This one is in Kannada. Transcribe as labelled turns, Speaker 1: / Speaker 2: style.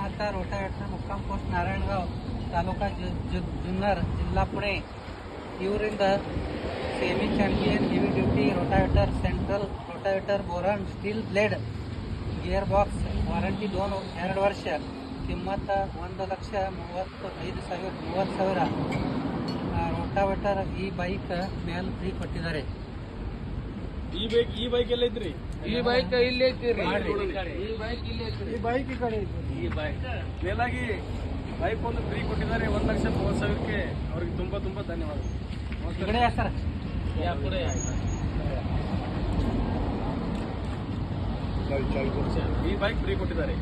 Speaker 1: निर्माता रोटावेटर मुक्काम पोस्ट नारायणगाव तालुका जुन्नर जिल्हा पुणे ಇವರಿಂದ semi champion heavy duty rotavator central rotavator boron steel blade gear box warranty 2 ವರ್ಷ ಕಿಮ್ಮತ್ತ 1,35,000 ರೋಟಾವೇಟರ್ ಈ ಬೈಕ್ ಮೇಲೆ ಫ್ರೀ ಕೊಟ್ಟಿದ್ದಾರೆ.
Speaker 2: ಈ ಬೈಕ್ ಎಲ್ಲ ಐತ್ರಿ?
Speaker 3: ಈ ಬೈಕ್ ಇಲ್ಲಿ ಐತಿರಿ. ಈ ಬೈಕ್ ಇಲ್ಲಿ ಐತ್ರಿ.
Speaker 2: ಈ ಬೈಕ್ ಈ ಕಡೆ ಐತಿ. ಈ ಬೈಕ್ ಮೇಲಾಗಿ ಬೈಕ್ ಒಂದು ಫ್ರೀ ಕೊಟ್ಟಿದ್ದಾರೆ 1,30,000ಕ್ಕೆ. ಅವ್ರಿಗೆ ತುಂಬಾ ತುಂಬಾ ಧನ್ಯವಾದಗಳು.
Speaker 1: ಸರ್
Speaker 2: ಈ ಬೈಕ್ ಫ್ರೀ ಕೊಟ್ಟಿದ್ದಾರೆ.